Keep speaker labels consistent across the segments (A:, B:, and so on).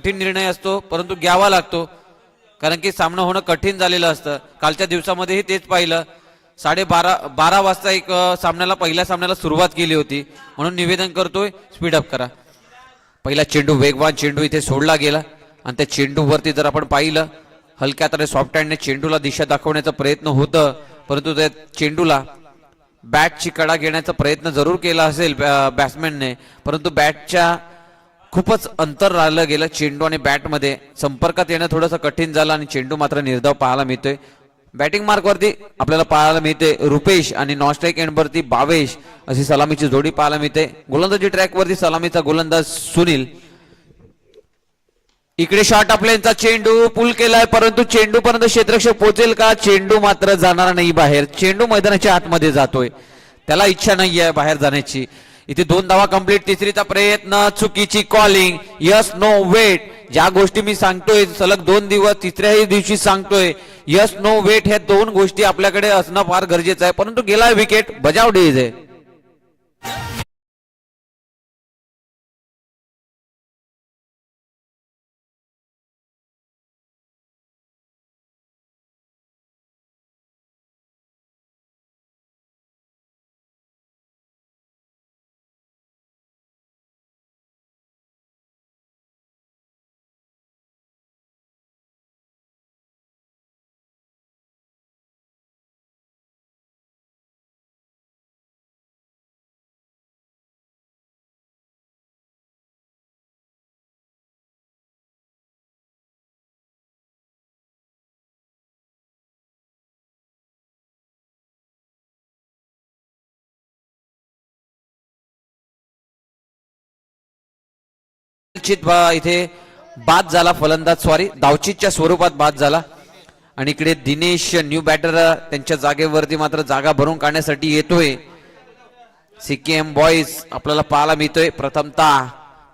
A: कठीण निर्णय असतो, परंतु घ्यावा लागतो, कारण की सामना होणं कठीण झालेलं असतं. कालच्या दिवसामध्येही तेच पाहिलं. 12:30 वाजता एक पहिल्या सामन्याला सुरुवात केली होती, म्हणून निवेदन करतोय स्पीडअप करा. पहिला चेंडू, वेगवान चेंडू इथे सोडला गेला आणि त्या चेंडूवरती जर आपण पाहिलं, हलक्या तऱ्हे सॉफ्ट हँडने चेंडूला दिशा दाखवण्याचा प्रयत्न होतं, परंतु त्या चेंडूला बॅटची कडा घेण्याचा प्रयत्न जरूर केला असेल बॅट्समॅनने, परंतु बॅटच्या खूपच अंतर राहिलं गेलं. चेंडू आणि बॅटमध्ये संपर्कात येणं थोडंसं कठीण झालं आणि चेंडू मात्र निर्धाव पाहायला मिळतोय. बॅटिंग मार्कवरती आपल्याला पाहायला मिळते रुपेश आणि नॉन स्ट्राईक एंडवरती बावेश अशी सलामीची जोडी पाहायला मिळते. गोलंदाजी ट्रॅकवरती सलामीचा गोलंदाज सुनील. इकडे शॉट आपल्यांचा चेंडू पुल केलाय, परंतु चेंडू पर्यंत क्षेत्ररक्षक पोहोचेल का? चेंडू मात्र जाणार नाही बाहेर. चेंडू मैदानाच्या आतमध्ये जातोय, त्याला इच्छा नाहीये बाहेर जाण्याची. इथे 2 धावा कंप्लीट. तिसरीचा प्रयत्न, चुकीची कॉलिंग. यस नो वेट, ज्या गोष्टी मी सांगतोय सलग 2 दिवस, तिसऱ्याही दिवशी सांगतोय, यस नो वेट ह्या 2 गोष्टी आपल्याकडे असणं फार गरजेचं आहे. परंतु गेला विकेट, बजाव डेज आहे. इथे बाद झाला फलंदाज, सॉरी धावचीतच्या स्वरूपात बाद झाला. आणि इकडे दिनेश न्यू बॅटर त्यांच्या जागेवरती मात्र जागा भरून काढण्यासाठी येतोय. सीकेएम बॉईज आपल्याला पाहायला मिळतोय. प्रथमतः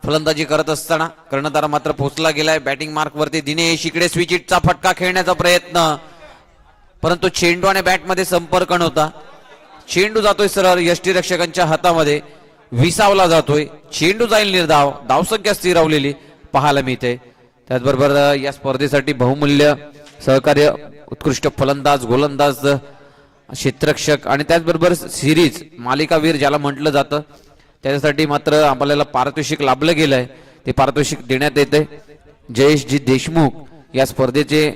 A: फलंदाजी करत असताना कर्णधार मात्र पोहोचला गेलाय. बॅटिंग मार्क वरती दिनेश. इकडे स्विच हिटचा फटका खेळण्याचा प्रयत्न, परंतु चेंडू आणि बॅटमध्ये संपर्क नव्हता. चेंडू जातोय सरळ यष्टीरक्षकांच्या हातामध्ये, विसावला जातोय. चेंडू जाईल निर्धाव, धावसंख्या स्थिरावलेली पाहायला मिळते. त्याचबरोबर या स्पर्धेसाठी बहुमूल्य सहकार्य उत्कृष्ट फलंदाज, गोलंदाज, क्षेत्ररक्षक आणि त्याचबरोबर सिरीज मालिकावीर ज्याला म्हटलं जातं, त्याच्यासाठी मात्र आपल्याला पारितोषिक लाभलं गेलंय. ते पारितोषिक देण्यात येते. जयेशजी देशमुख या स्पर्धेचे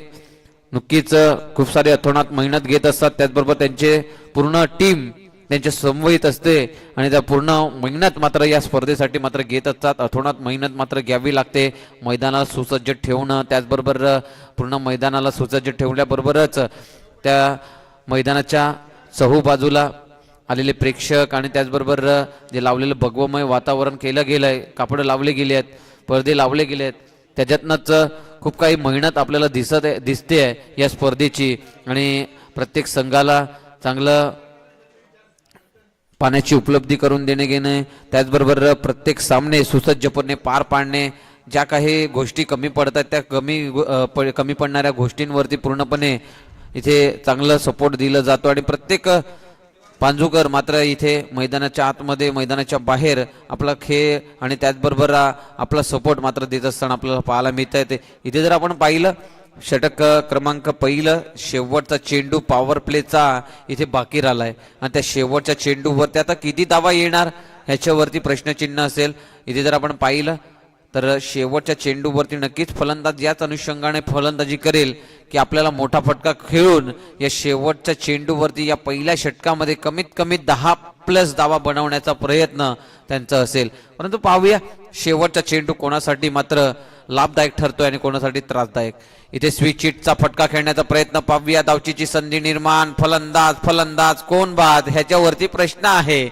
A: नक्कीच खूप सारे अथोनात मेहनत घेत असतात. त्याचबरोबर त्यांचे पूर्ण टीम त्यांच्या समवेत असते आणि त्या पूर्ण मेहनत मात्र या स्पर्धेसाठी मात्र घेत असतात. अथोनात मेहनत मात्र घ्यावी लागते. मैदानाला सुसज्ज ठेवणं, त्याचबरोबर पूर्ण मैदानाला सुसज्ज ठेवल्याबरोबरच त्या मैदानाच्या चहूबाजूला आलेले प्रेक्षक आणि त्याचबरोबर जे लावलेलं भगवमय वातावरण केलं गेलंय, कापडं लावले गेले आहेत, पडदे लावले गेले आहेत, त्याच्यातनंच खूप काही मेहनत आपल्याला दिसते आहे या स्पर्धेची. आणि प्रत्येक संघाला चांगलं पाण्याची उपलब्धी करून देणे घेणे, त्याचबरोबर प्रत्येक सामने सुसज्जपणे पार पाडणे. ज्या काही गोष्टी कमी पडतात त्या कमी पडणाऱ्या गोष्टींवरती पूर्णपणे इथे चांगलं सपोर्ट दिलं जातो. आणि प्रत्येक पांजूकर मात्र इथे मैदानाच्या आतमध्ये, मैदानाच्या बाहेर आपला खेळ आणि त्याचबरोबर आपला सपोर्ट मात्र देत असताना आपल्याला पाहायला मिळत आहे. इथे जर आपण पाहिलं, षटक क्रमांक पहिलं शेवटचा चेंडू पॉवर प्लेचा इथे बाकी राहिलाय आणि त्या शेवटच्या चेंडूवरती आता किती धावा येणार ह्याच्यावरती प्रश्नचिन्ह असेल. इथे जर आपण पाहिलं तर शेवटच्या चेंडूवरती नक्कीच फलंदाज याच अनुषंगाने फलंदाजी करेल की आपल्याला मोठा फटका खेळून या शेवटच्या चेंडूवरती या पहिल्या षटकामध्ये कमीत कमी 10+ धावा बनवण्याचा प्रयत्न त्यांचा असेल. परंतु पाहूया शेवटचा चेंडू कोणासाठी मात्र लाभदायक ठरतोय आणि कोणासाठी त्रासदायक. इथे स्विच हिटचा फटका खेळण्याचा प्रयत्न पाहूया. धावचीची संधी निर्माण, फलंदाज कोण बाद ह्याच्यावरती प्रश्न आहे.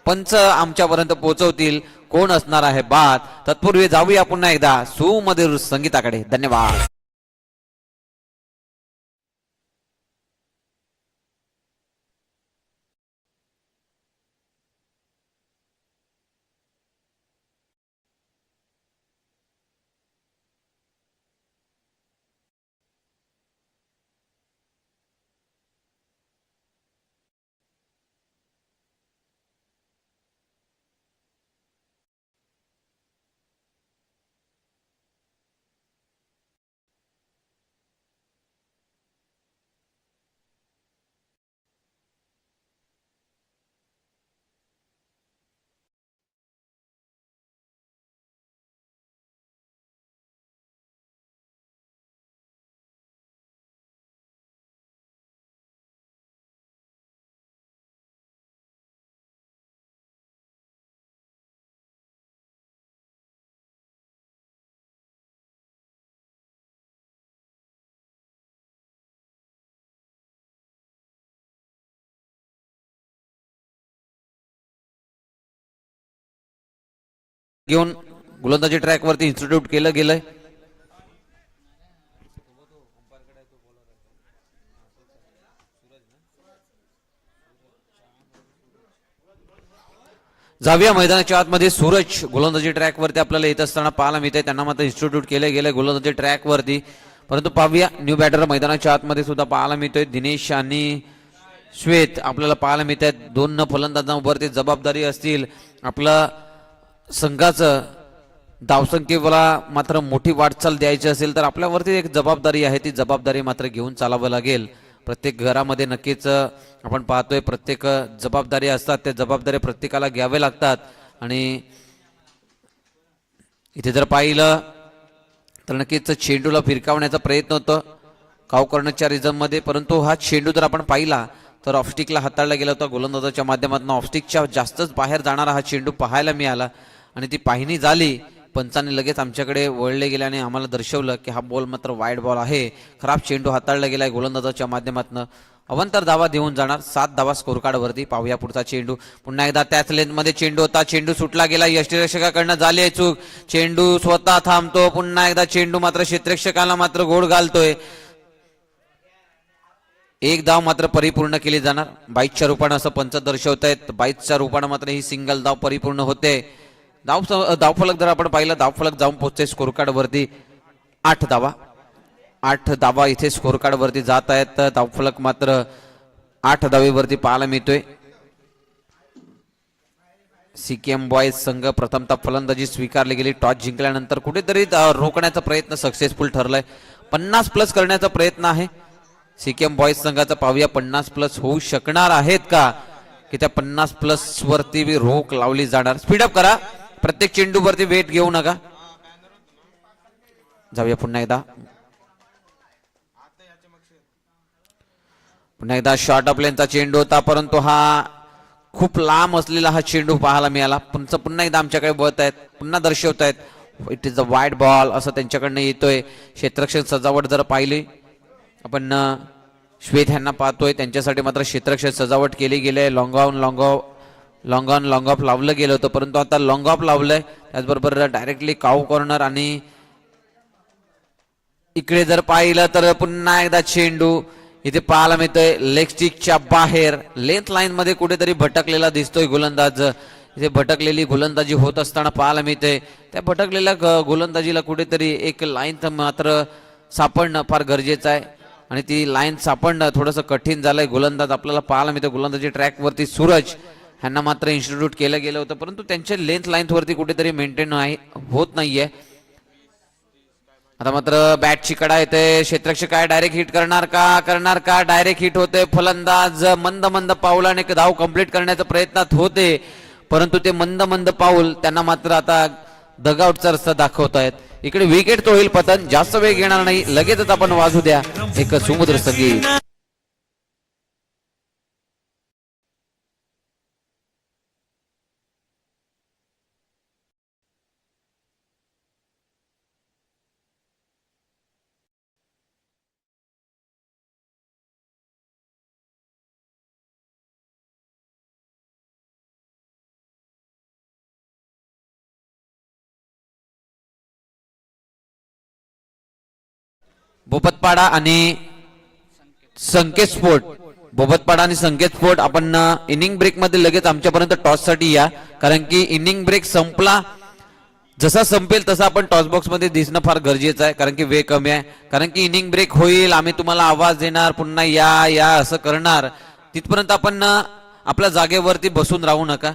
A: पंच आमच्यापर्यंत पोहोचवतील कोण असणार आहे बाद. तत्पूर्वी जाऊया पुन्हा एकदा सुमधुर संगीताकडे. धन्यवाद. घेऊन गोलंदाजी ट्रॅक वरती इन्स्टिट्यूट केलं गेलंय. जाऊया मैदानाच्या आतमध्ये. सूरज गोलंदाजी ट्रॅक वरती आपल्याला येत असताना पाहायला मिळते. त्यांना मात्र इन्स्टिट्यूट केले गेले गोलंदाजी ट्रॅक वरती. परंतु पाहूया न्यू बॅटर मैदानाच्या आतमध्ये सुद्धा पाहायला मिळतोय. दिनेश आणि श्वेत आपल्याला पाहायला मिळत आहेत. 2 फलंदाजांवरती जबाबदारी असतील. आपलं संघाचं धावसंख्येला मात्र मोठी वाटचाल द्यायची असेल तर आपल्यावरती एक जबाबदारी आहे. ती जबाबदारी मात्र घेऊन चालावं लागेल. प्रत्येक घरामध्ये नक्कीच आपण पाहतोय प्रत्येक जबाबदारी असतात. त्या जबाबदारी प्रत्येकाला घ्यावे लागतात. आणि इथे जर पाहिलं तर नक्कीच चेंडूला फिरकावण्याचा प्रयत्न होतो कावकर्णच्या रिझममध्ये. परंतु हा चेंडू जर आपण पाहिला तर ऑफस्टिकला हाताळला गेला होता गोलंदाजाच्या माध्यमातून. ऑफस्टिकच्या जास्तच बाहेर जाणारा हा चेंडू पाहायला मिळाला आणि ती पाहणी झाली. पंचांनी लगेच आमच्याकडे वळले गेले आणि आम्हाला दर्शवलं की हा बॉल मात्र वाईड बॉल आहे. खराब चेंडू हाताळला गेलाय गोलंदाजाच्या माध्यमातून. अवंतर धावा देऊन जाणार. 7 धावा स्कोर कार्ड वरती. पाहूया पुढचा चेंडू. पुन्हा एकदा त्याच लेंथ मध्ये चेंडू होता. चेंडू सुटला गेला. यष्टीरक्षकाकडनं झाली आहे चूक. चेंडू स्वतः थांबतो. पुन्हा एकदा चेंडू मात्र क्षेत्ररक्षकाला मात्र गोड घालतोय. एक धाव मात्र परिपूर्ण केली जाणार 22च्या रूपानं असं पंच दर्शवत आहेत. 22च्या रूपानं मात्र ही सिंगल धाव परिपूर्ण होते. धावफलक जर आपण पाहिलं धावफलक जाऊन पोहोचते स्कोर कार्ड वरती 8 धावा. 8 धावा इथे स्कोर कार्ड वरती जात आहेत. धावफलक मात्र 8 धावेवरती पाहायला मिळतोय. सीकेएम बॉयज संघ प्रथमतः फलंदाजी स्वीकारली गेली. टॉस जिंकल्यानंतर कुठेतरी रोखण्याचा प्रयत्न सक्सेसफुल ठरलाय. 50+ करण्याचा प्रयत्न आहे सीकेएम बॉयज संघाचा. पाहूया 50+ होऊ शकणार आहेत का की त्या 50+ वरती रोख लावली जाणार. स्पीडअप करा. प्रत्येक चेंडू वरती वेट घेऊ नका. जाऊया पुन्हा एकदा. पुन्हा एकदा शॉर्ट ऑफ लेनचा चेंडू होता परंतु हा खूप लांब असलेला हा चेंडू पाहायला मिळाला. पुन्हा एकदा आमच्याकडे बघत आहेत. पुन्हा दर्शवत आहेत it is a wide ball असं त्यांच्याकडनं येतोय. क्षेत्ररक्षक सजावट जर पाहिली आपण श्वेत यांना पाहतोय त्यांच्यासाठी मात्र क्षेत्ररक्षक सजावट केली गेली. लॉंग ऑन लॉंग ऑफ लावलं गेलं होतं परंतु आता लॉंग ऑफ लावलंय. त्याचबरोबर डायरेक्टली काऊ कॉर्नर आणि इकडे जर पाहिलं तर पुन्हा एकदा चेंडू इथे पाहायला मिळतोय लेग स्टिकच्या बाहेर. लेंथ लाईन मध्ये कुठेतरी भटकलेला दिसतोय गोलंदाज. इथे भटकलेली गोलंदाजी होत असताना पाहायला मिळते. त्या भटकलेल्या गोलंदाजीला कुठेतरी एक लाईन मात्र सापडणं फार गरजेचं आहे आणि ती लाईन सापडणं थोडंसं कठीण झालंय. गोलंदाज आपल्याला पाहायला मिळतं गोलंदाजी ट्रॅक वरती सूरज ह्यांना मात्र इन्स्टिट्यूट केलं गेलं होतं परंतु त्यांच्या लेंथ लाईन वरती कुठेतरी मेंटेन होत नाहीये. आता मात्र बॅटची कडा येते. क्षेत्ररक्षक काय डायरेक्ट हिट करणार का डायरेक्ट हिट होते. फलंदाज मंद पाऊलाने धाव कंप्लीट करण्याचा प्रयत्नात होते परंतु ते मंद पाऊल त्यांना मात्र आता डगआउटचा रस्ता दाखवत आहेत. इकडे विकेट तो होईल पतन. जास्त वेळ घेणार नाही. लगेचच आपण वाजू द्या एक सुमधुर संगीत. बोबतपाडा आणि संकेत स्पोर्ट. बोबतपाडा आणि संकेत स्पोर्ट आपण इनिंग ब्रेक मध्ये लगेच आमच्यापर्यंत टॉस साठी या कारण की इनिंग ब्रेक संपला. जसा संपेल तसा आपण टॉस बॉक्स मध्ये दिसणं फार गरजेचं आहे कारण की वेळ कमी आहे. कारण की इनिंग ब्रेक होईल आम्ही तुम्हाला आवाज देणार पुन्हा या असं करणार. तिथपर्यंत आपण आपल्या जागेवरती बसून राहू नका.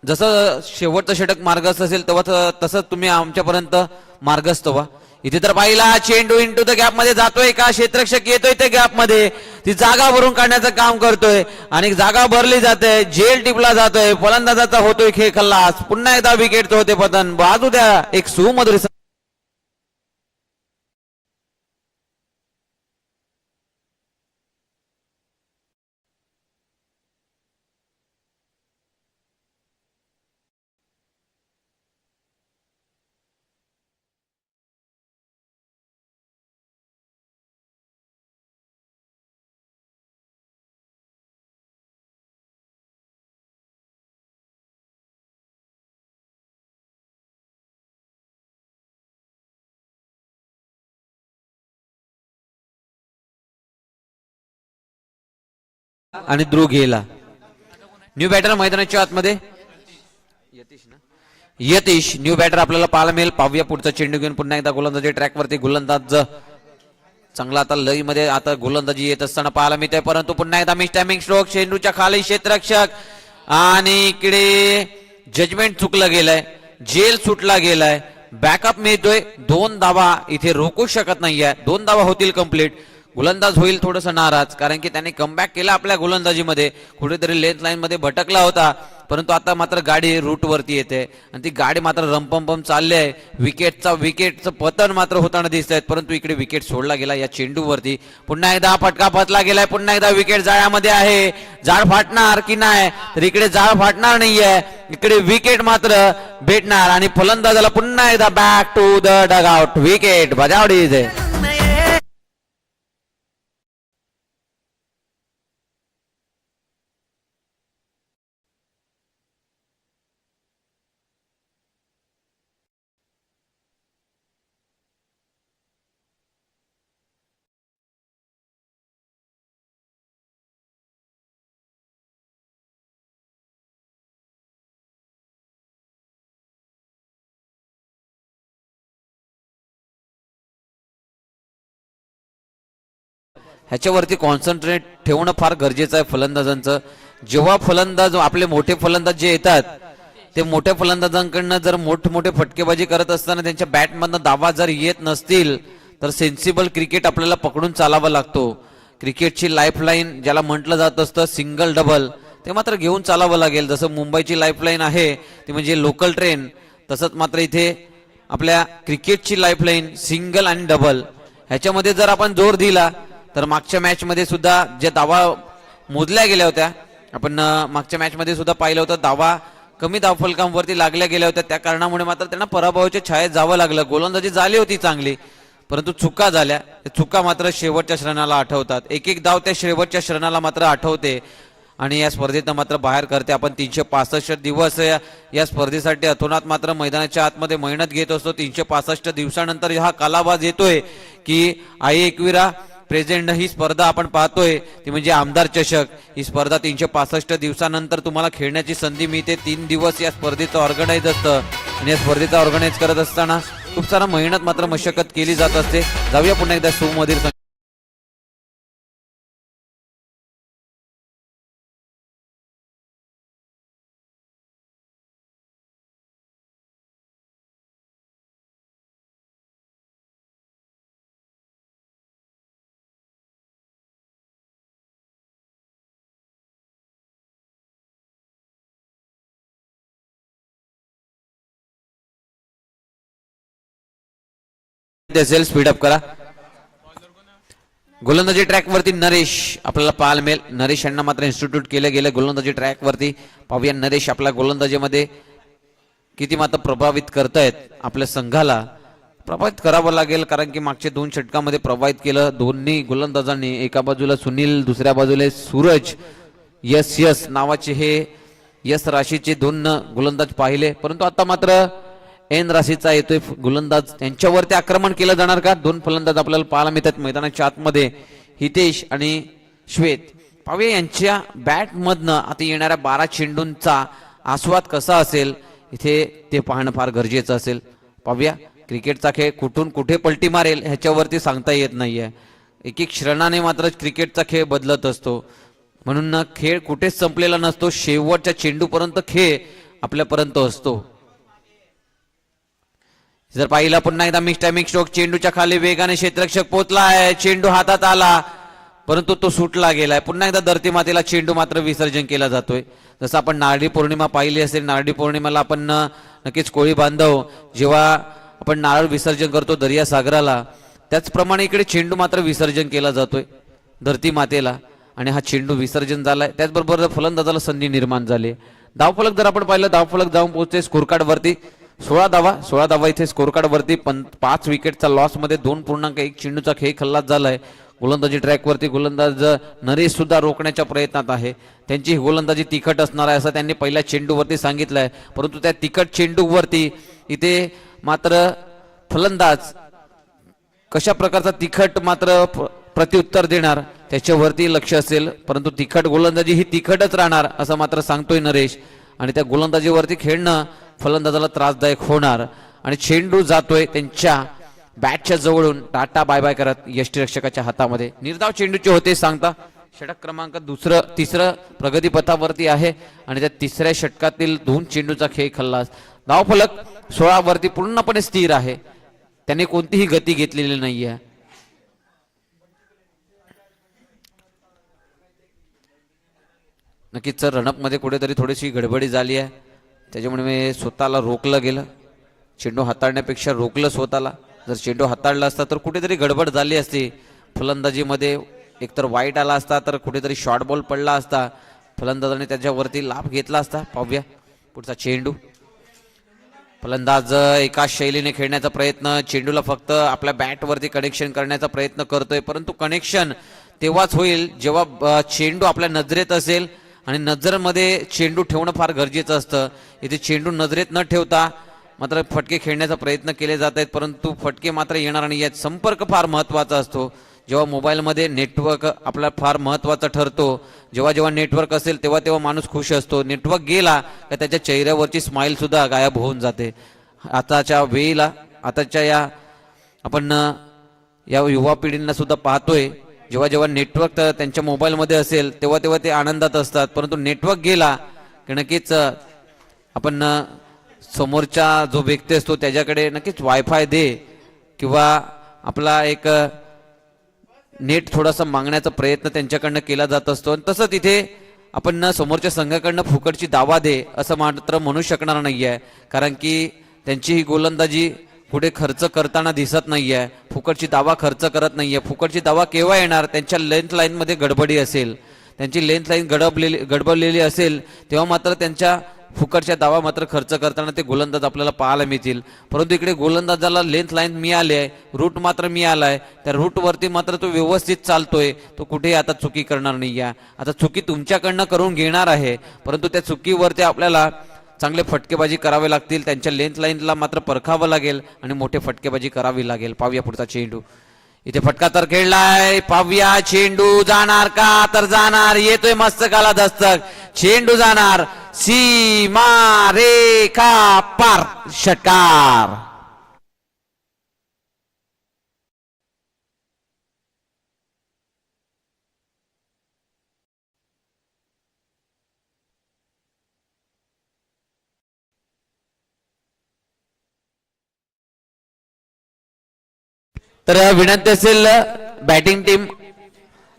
A: जसं शेवटचं षटक मार्गस्थ असेल तेव्हा तसं तुम्ही आमच्यापर्यंत मार्गस्थ व्हा. इथे तर पाहिला चेंडू इंटू द गॅप मध्ये जातोय का. क्षेत्ररक्षक येतोय ते गॅप मध्ये. ती जागा भरून काढण्याचं काम करतोय आणि जागा भरली जाते. जेल टिपला जातोय. फलंदाजाचा होतोय खेळ खल्लास. पुन्हा एकदा विकेट होते पतन. बाजू द्या एक सुमधुर आणि ध्रुव गेला. न्यू बॅटर मैदानाच्या आतमध्ये यतीश न्यू बॅटर आपल्याला पाहायला मिळेल. पाहूया पुढचा चेंडू घेऊन पुन्हा एकदा गोलंदाजी ट्रॅकवरती. गोलंदाज चांगला आता लई मध्ये आता गोलंदाजी येत असताना पाहायला मिळते, परंतु पुन्हा एकदा मिस टायमिंग स्ट्रोक. चेंडूच्या खाली क्षेत्ररक्षक आणि इकडे जजमेंट चुकलं गेलंय, जेल सुटला गेलाय. बॅकअप मिळतोय. 2 धावा इथे रोखू शकत नाहीये. 2 धावा होतील कंप्लीट. गोलंदाज होईल थोडंसं नाराज, कारण की त्याने कमबॅक केला आपल्या गोलंदाजीमध्ये. कुठेतरी लेंथ लाईन मध्ये भटकला होता, परंतु आता मात्र गाडी रूट वरती येते आणि ती गाडी मात्र रंपंपम चालली आहे. विकेटचं पतन मात्र होताना दिसत आहेत, परंतु इकडे विकेट सोडला गेला या चेंडूवरती. पुन्हा एकदा फटका फतला गेलाय. पुन्हा एकदा विकेट जाळ्यामध्ये आहे. जाळ फाटणार की नाही, तर इकडे जाळ फाटणार नाहीये. इकडे विकेट मात्र भेटणार आणि फलंदाजाला पुन्हा एकदा back to the dugout. Wicket बजावली इथे. ह्याच्यावरती कॉन्सन्ट्रेट ठेवणं फार गरजेचं आहे फलंदाजांचं. जेव्हा फलंदाज आपले मोठे फलंदाज जे येतात, ते मोठ्या फलंदाजांकडनं जर मोठमोठे फटकेबाजी करत असताना त्यांच्या बॅटमधनं धावा जर येत नसतील, तर सेन्सिबल क्रिकेट आपल्याला पकडून चालावं लागतो. क्रिकेटची लाईफलाईन ज्याला म्हटलं जात असतं सिंगल डबल, ते मात्र घेऊन चालावं लागेल. जसं मुंबईची लाईफलाईन आहे ती म्हणजे लोकल ट्रेन, तसंच मात्र इथे आपल्या क्रिकेटची लाईफलाईन सिंगल आणि डबल. ह्याच्यामध्ये जर आपण जोर दिला तर मागच्या मॅच मध्ये सुद्धा ज्या धावा मोजल्या गेल्या होत्या, आपण मागच्या मॅच मध्ये सुद्धा पाहिलं होतं, धावा कमी धावफलकांवरती लागल्या गेल्या होत्या. त्या कारणामुळे मात्र त्यांना पराभवाच्या छायेत जावं लागलं. गोलंदाजी झाली होती चांगली, परंतु चुका झाल्या. चुका मात्र शेवटच्या क्षणाला आठवतात. एक एक धाव त्या शेवटच्या क्षणाला मात्र आठवते आणि या स्पर्धेत मात्र बाहेर करते. आपण 365 दिवस या स्पर्धेसाठी अतोनात मात्र मैदानाच्या आतमध्ये मेहनत घेत असतो. 365 दिवसानंतर हा कालाबाज येतोय की आई एकविरा प्रेझेंट ही स्पर्धा आपण पाहतोय, ती म्हणजे आमदार चषक. ही स्पर्धा 365 दिवसानंतर तुम्हाला खेळण्याची संधी मिळते. 3 दिवस या स्पर्धेचं ऑर्गनाईज असतं आणि या स्पर्धेचं ऑर्गनाईज करत असताना खूप सारा मेहनत मात्र मशक्कत केली जात असते. जाऊया पुन्हा एकदा सुमधीर असेल, स्पीडअप करा. गोलंदाजी ट्रॅक वरती नरेश आपल्याला पाहायला मिळेल. नरेश यांना मात्र इन्स्टिट्यूट केलं गेलं गोलंदाजी ट्रॅक वरती. पाहूया नरेश आपल्या गोलंदाजीमध्ये किती मात्र प्रभावित करतायत. आपल्या संघाला प्रभावित करावं लागेल, कारण की मागच्या 2 षटकामध्ये प्रभावित केलं दोन्ही गोलंदाजांनी. एका बाजूला सुनील, दुसऱ्या बाजूला सूरज. यस नावाचे हे यस राशीचे 2 गोलंदाज पाहिले, परंतु आता मात्र एन राशीचा येतोय गोलंदाज. त्यांच्यावरती आक्रमण केलं जाणार का? 2 फलंदाज आपल्याला पाहायला मिळतात मैदानाच्या आतमध्ये, हितेश आणि श्वेत. पाहूया यांच्या बॅट मधनं आता येणाऱ्या 12 चेंडूंचा आस्वाद कसा असेल, इथे ते पाहणं फार गरजेचं असेल. पाहूया क्रिकेटचा खेळ कुठून कुठे पलटी मारेल ह्याच्यावरती सांगता येत नाहीये. एक एक क्षणाने मात्र क्रिकेटचा खेळ बदलत असतो, म्हणून खेळ कुठेच संपलेला नसतो. शेवटच्या चेंडूपर्यंत खेळ आपल्यापर्यंत असतो. जर पाहिला पुन्हा एकदा मिस टायमिंग स्ट्रोक. चेंडूच्या खाली वेगाने क्षेत्ररक्षक पोहोचलाय, चेंडू हातात आला, परंतु तो सुटला गेलाय. पुन्हा एकदा धरती मातेला चेंडू मात्र विसर्जन केला जातोय. जसं आपण नारळी पौर्णिमा पाहिली असेल, नारळी पौर्णिमेला आपण नक्कीच कोळी बांधव जेव्हा आपण नारळ विसर्जन करतो दर्या सागराला, त्याचप्रमाणे इकडे चेंडू मात्र विसर्जन केला जातोय धरती मातेला आणि हा चेंडू विसर्जन झालाय. त्याचबरोबर फलंदाजाला संधी निर्माण झाली. धावफलक जर आपण पाहिलं, धावफलक जाऊन पोहोचते स्कोर कार्ड वरती 16 धावा इथे स्कोर कार्ड वरती. 5 विकेटचा लॉस मध्ये 2.1 चेंडूचा खेळ खल्लास झालाय. गोलंदाजी ट्रॅक वरती गोलंदाज नरेश सुद्धा रोखण्याच्या प्रयत्नात आहे. त्यांची गोलंदाजी तिखट असणार आहे असं त्यांनी पहिल्या चेंडूवरती सांगितलंय, परंतु त्या तिखट चेंडूवरती इथे मात्र फलंदाज कशा प्रकारचा तिखट मात्र प्रत्युत्तर देणार त्याच्यावरती लक्ष असेल, परंतु तिखट गोलंदाजी ही तिखटच राहणार असं मात्र सांगतोय नरेश. आणि त्या गोलंदाजीवरती खेळणं फलंदाजाला त्रासदायक होणार. आणि चेंडू जातोय त्यांच्या बॅटच्या जवळून टाटा बाय बाय करत यष्टीरक्षकाच्या हातामध्ये. निर्धाव चेंडूचे होते सांगता. षटक क्रमांक तिसरं प्रगतीपथावरती आहे आणि त्या तिसऱ्या षटकातील 2 चेंडूचा खेळ खल्लास. धावफलक 16 वरती पूर्णपणे स्थिर आहे, त्याने कोणतीही गती घेतलेली नाहीये. नक्कीच रनअप मध्ये कुठेतरी थोडीशी गडबडी झाली आहे, त्याच्यामुळे मी स्वतःला रोखलं गेलं. चेंडू हाताळण्यापेक्षा रोखलं स्वतःला. जर चेंडू हाताळला असता तर कुठेतरी गडबड झाली असती. फलंदाजीमध्ये एकतर वाईट आला असता तर कुठेतरी शॉर्ट बॉल पडला असता, फलंदाजाने त्याच्यावरती लाभ घेतला असता. पाहूया पुढचा चेंडू. फलंदाज एकाच शैलीने खेळण्याचा प्रयत्न, चेंडूला फक्त आपल्या बॅटवरती कनेक्शन करण्याचा प्रयत्न करतोय, परंतु कनेक्शन तेव्हाच होईल जेव्हा चेंडू आपल्या नजरेत असेल आणि नजरेमध्ये चेंडू ठेवणं फार गरजेचं असतं. इथे चेंडू नजरेत न ठेवता मात्र फटके खेळण्याचा प्रयत्न केले जात आहेत, परंतु फटके मात्र येणार नाही. यात संपर्क फार महत्वाचा असतो. जेव्हा मोबाईलमध्ये नेटवर्क आपला फार महत्वाचा ठरतो, जेव्हा जेव्हा नेटवर्क असेल तेव्हा तेव्हा माणूस खुश असतो. नेटवर्क गेला का त्याच्या चेहऱ्यावरची स्माइल सुद्धा गायब होऊन जाते. आताच्या वेळेला आताच्या या आपण या युवा पिढींना सुद्धा पाहतोय, जेव्हा जेव्हा नेटवर्क त्यांच्या मोबाईलमध्ये असेल तेव्हा तेव्हा ते आनंदात असतात, परंतु नेटवर्क गेला की नक्कीच आपण समोरचा जो व्यक्ती असतो त्याच्याकडे नक्कीच वायफाय दे किंवा आपला एक नेट थोडासा मागण्याचा प्रयत्न त्यांच्याकडनं केला जात असतो. आणि तसंच इथे आपण समोरच्या संघाकडनं फुकटची दावा दे असं मात्र म्हणू शकणार नाहीये, कारण की त्यांची ही गोलंदाजी पुढे खर्च करताना दिसत नाहीये. फुकटची दावा खर्च करत नाहीये. फुकटची दावा केव्हा येणार? त्यांच्या लेंथ लाईन मध्ये गडबडी असेल, त्यांची लेंथ लाईन गडबडलेली असेल तेव्हा मात्र त्यांच्या फुकटच्या दावा मात्र खर्च करताना ते गोलंदाज आपल्याला पाहायला मिळतील. परंतु इकडे गोलंदाजाला लेंथ लाईन मिळाली आहे, रूट मात्र मिळालाय, त्या रूट वरती मात्र तो व्यवस्थित चालतोय, तो कुठेही आता चुकी करणार नाही. आता चुकी तुमच्याकडनं करून घेणार आहे, परंतु त्या चुकीवरती आपल्याला चांगले फटकेबाजी करावे लागतील. त्यांच्या लेंथ लाईनला मात्र परखावं लागेल आणि मोठे फटकेबाजी करावी लागेल. पाहूया पुढचा चेंडू. इथे फटका तर खेळलाय, पाहूया चेंडू जाणार का? तर जाणार. येतोय मस्तकाला दस्तक, चेंडू जाणार सीमा रेखा पार. षटकार. तर विनंती असेल बॅटिंग टीम,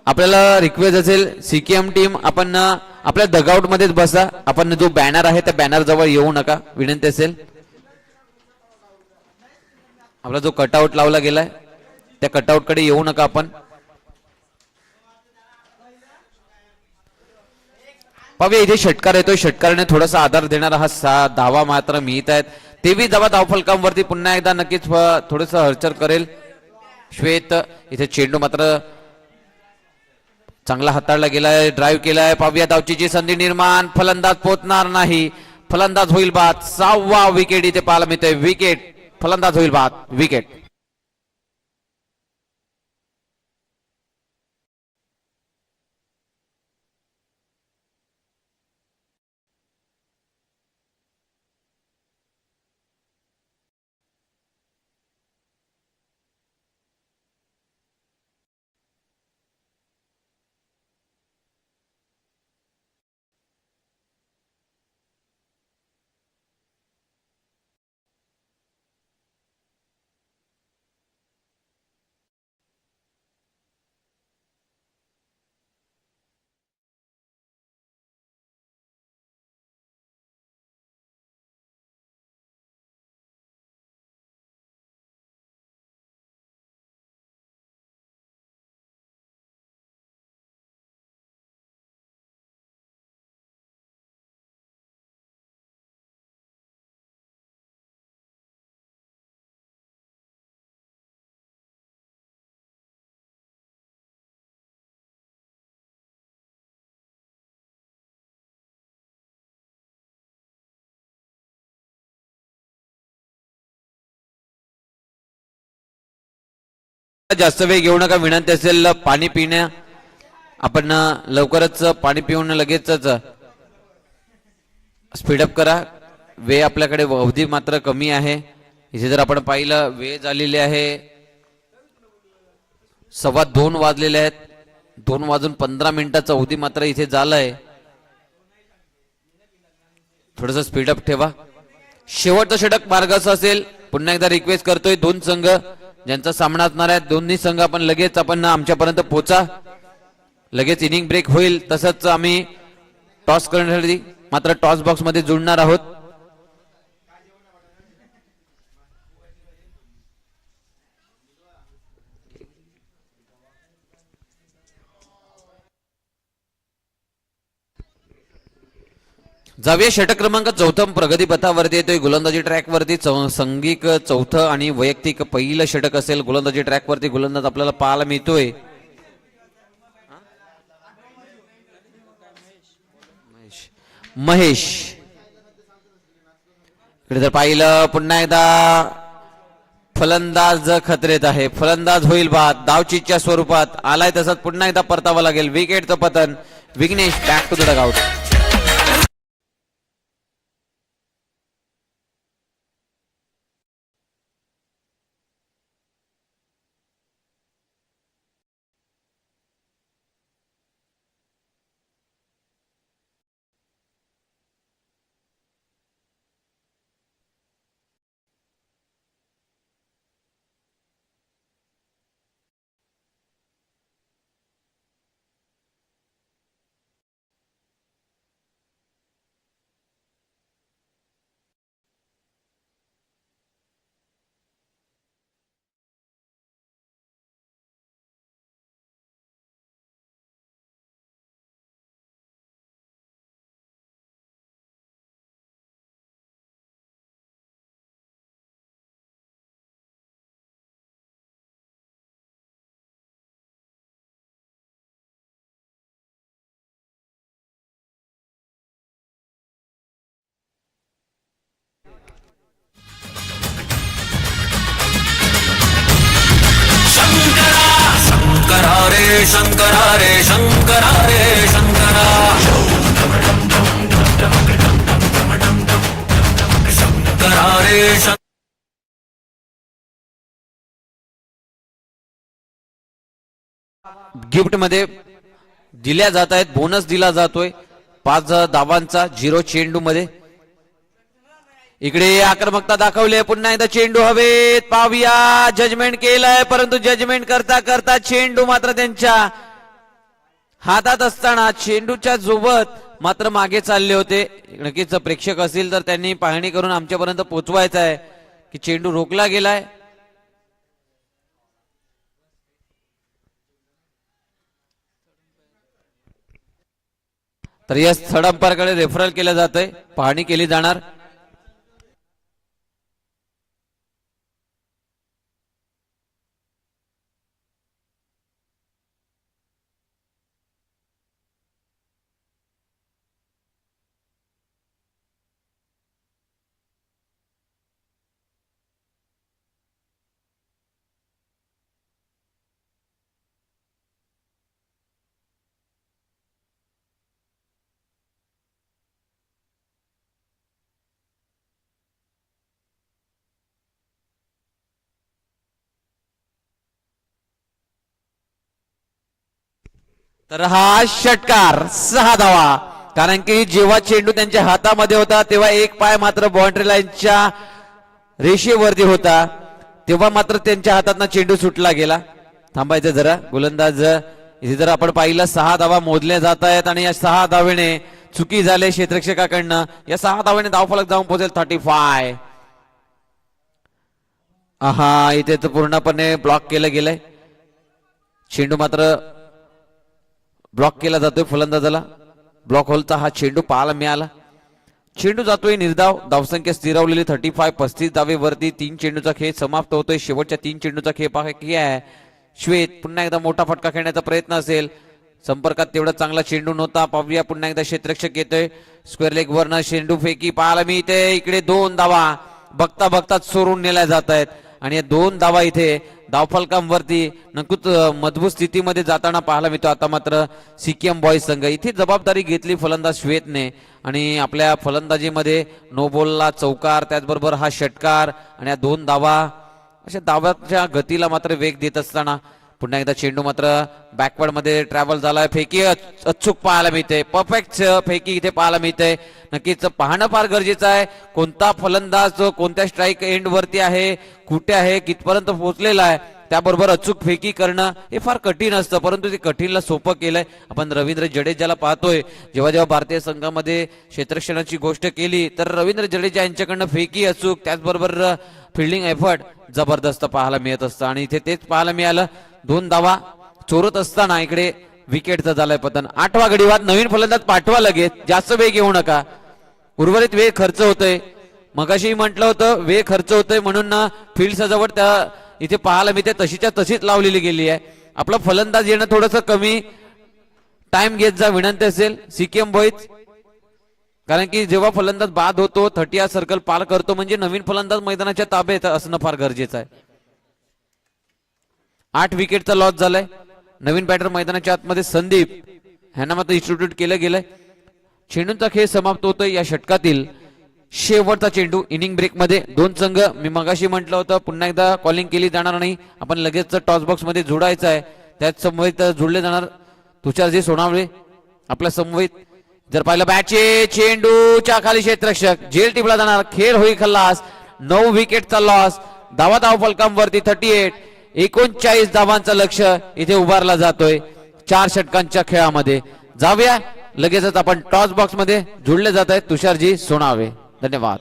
A: आपल्याला रिक्वेस्ट असेल सीकेएम टीम आपण आपल्या डगआउट मध्येच बसा. आपण जो बॅनर आहे त्या बॅनर जवळ येऊ नका, विनंती असेल. आपला जो कटआउट लावला गेलाय त्या कटआउट कडे येऊ नका आपण. पाहूया इथे षटकार येतोय, षटकाराने थोडासा आधार देणारा हा धावा मात्र मिळत आहेत. 23 धावा धावफलकांवरती पुन्हा एकदा नक्कीच थोडस हलचल करेल श्वेत. इथे चेंडू मात्र चांगला हाताळला गेलाय, ड्राईव्ह केलाय. पाहूया धावचीची संधी निर्माण, फलंदाज पोहोचणार नाही, फलंदाज होईल बाद. 6वा विकेट इथे पाहायला मिळतोय. विकेट, फलंदाज होईल बाद, विकेट. जास्त वेळ घेऊ नका, विनंती असेल पाणी पिण्या, आपण लवकरच पाणी पिऊन लगेचच स्पीडअप करा. वेळ आपल्याकडे अवधी मात्र कमी आहे. इथे जर आपण पाहिलं वेळ झालेली आहे 2:15 वाजलेले आहेत. 2:15 अवधी मात्र इथे झालाय. थोडस स्पीडअप ठेवा. शेवटचं षटक मार्गाचं असेल. पुन्हा एकदा रिक्वेस्ट करतोय दोन संघ ज्यांचा सामना असणार आहे दोन्ही संघ आपण लगेच आमच्यापर्यंत पोहोचा. लगेच इनिंग ब्रेक होईल. तसंच आम्ही टॉस करण्यासाठी मात्र टॉस बॉक्स मध्ये जुळणार आहोत. जाऊया षटक क्रमांक 4 प्रगती पथावरती येतोय. गोलंदाजी ट्रॅक वरती संघिक 4 आणि वैयक्तिक पहिलं षटक असेल. गोलंदाजी ट्रॅक वरती गोलंदाज आपल्याला पाहायला मिळतोय महेश. इकडे जर पाहिलं पुन्हा एकदा फलंदाज खतरेत आहे. फलंदाज होईल बाद. धावचीच्या स्वरूपात आलाय तसंच पुन्हा एकदा परतावं लागेल. विकेटचं पतन. Vignesh back to the dugout.
B: Shankara रे शंकरा रे शंकरा रे शंकरा शंकरा रे
A: गिफ्ट मध्ये दिल्या जात आहेत. बोनस दिला जातोय 5 धावांचा 0 चेंडू मध्ये. इकडे आक्रमकता दाखवली. पुन्हा एकदा चेंडू हवेत. पाहूया जजमेंट केलंय परंतु जजमेंट करता करता चेंडू मात्र त्यांच्या हातात असताना चेंडूच्या सोबत मात्र मागे चालले होते. नक्कीच प्रेक्षक असतील तर त्यांनी पाहणी करून आमच्यापर्यंत पोहोचवायचं आहे की चेंडू रोखला गेलाय. तर या थर्ड अंपायरकडे रेफरल केलं जातंय. पाहणी केली जाणार. तर हा षटकार 6 धावा. कारण की जेव्हा चेंडू त्यांच्या हातामध्ये होता तेव्हा एक पाय मात्र बाउंड्री लाईनच्या रेषेवरती होता. तेव्हा मात्र त्यांच्या हातातनं चेंडू सुटला गेला. थांबायचं जरा. गोलंदाज इथे जर आपण पाहिलं 6 धावा मोजल्या जात आहेत आणि या 6 धावेने चुकी झाले क्षेत्ररक्षकाकडनं. या 6 धावेने धावफलक जाऊन पोहोचेल 35. हा इथे तर पूर्णपणे ब्लॉक केलं गेलंय. चेंडू मात्र ब्लॉक केला जातोय. फलंदाजाला ब्लॉक होलचा हा चेंडू पाहायला मिळाला. चेंडू जातोय निर्धाव. धावसंख्या स्थिरावलेली 35. 35 धावेवरती 3 चेंडूचा खेळ समाप्त होतोय. शेवटच्या 3 चेंडूचा खेळ बाकी आहे. श्वेत पुन्हा एकदा मोठा फटका खेळण्याचा प्रयत्न असेल. संपर्कात तेवढा चांगला चेंडू नव्हता. पाहूया पुन्हा एकदा क्षेत्ररक्षक येतोय. स्क्वेअर लेग वरनं चेंडू फेकी पाहायला मिळते. इकडे 2 धावा बघता बघता चोरून नेल्या जात आहेत आणि या 2 धावा इथे धावफलकांवरती नक्कीच मजबूत स्थितीमध्ये जाताना पाहायला मिळतो. आता मात्र सिक्कीम बॉईज संघ इथे जबाबदारी घेतली फलंदाज श्वेतने आणि आपल्या फलंदाजीमध्ये नो बॉलला चौकार, त्याचबरोबर हा षटकार आणि या 2 धावा, अशा धावाच्या गतीला मात्र वेग देत असताना पुन्हा एकदा चेंडू मात्र बॅकवर्ड मध्ये ट्रॅव्हल झालाय. फेकी अचूक पाहायला मिळते, परफेक्ट फेकी इथे पाहायला मिळते. नक्कीच पाहणं फार गरजेचं आहे, कोणता फलंदाज कोणत्या स्ट्राईक एंड वरती आहे, कुठे आहे, कितपर्यंत पोहोचलेला आहे. त्याबरोबर अचूक फेकी करणं हे फार कठीण असतं, परंतु ते कठीणला सोपं केलंय. आपण रवींद्र जडेजाला पाहतोय, जेव्हा जेव्हा भारतीय संघामध्ये क्षेत्ररक्षणाची गोष्ट केली तर रवींद्र जडेजा यांच्याकडनं फेकी अचूक, त्याचबरोबर फिल्डिंग एफर्ट जबरदस्त पाहायला मिळत असतं आणि इथे तेच पाहायला मिळालं. 2 धावा चोरत असताना इकडे विकेटचं झालंय पतन. 8वा गडीवाद, नवीन फलंदाज पाठवा लगेच, जास्त वेग घेऊ नका, उर्वरित वेळ खर्च होतोय. मगाशी म्हटलं होतं वेळ खर्च होतोय म्हणून फील्ड सजावट त्या इथे पाहायला मिळते तशीच्या तशीच लावलेली गेली आहे. आपला फलंदाज येणं थोडंसं कमी टाइम घेत जा विनंती असेल सिक्कीम बॉईज, कारण की जेव्हा फलंदाज बाद होतो 30 सर्कल पार करतो म्हणजे नवीन फलंदाज मैदानाच्या ताब्यात असणं फार गरजेचं आहे. 8 विकेटचा लॉस झालाय. नवीन बॅटर मैदानाच्या आतमध्ये संदीप ह्यांना मात्र इन्स्टिट्यूट केलं गेलंय. चेंडूंचा खेळ समाप्त होतोय. या षटकातील शेवटचा चेंडू इनिंग ब्रेक मध्ये 2 संघ, मी मगाशी म्हटलं होतं पुन्हा एकदा कॉलिंग केली जाणार नाही, आपण लगेच टॉस बॉक्स मध्ये जोडायचं आहे. त्याच समवेत जोडले जाणार तुषारजी सोनावळे आपल्या समवेत. जर पाहिलं बॅटचे चेंडूच्या खाली क्षेत्ररक्षक, जेल टिपला जाणार, खेळ होई खल्लास. 9 विकेटचा लॉस, धावा फलकांवरती 38, 39 धावांचं लक्ष इथे उभारला जातोय 4 षटकांच्या खेळामध्ये. जाऊया लगेचच आपण टॉस बॉक्स मध्ये जोडले जात आहेत तुषारजी सोनावे. धन्यवाद.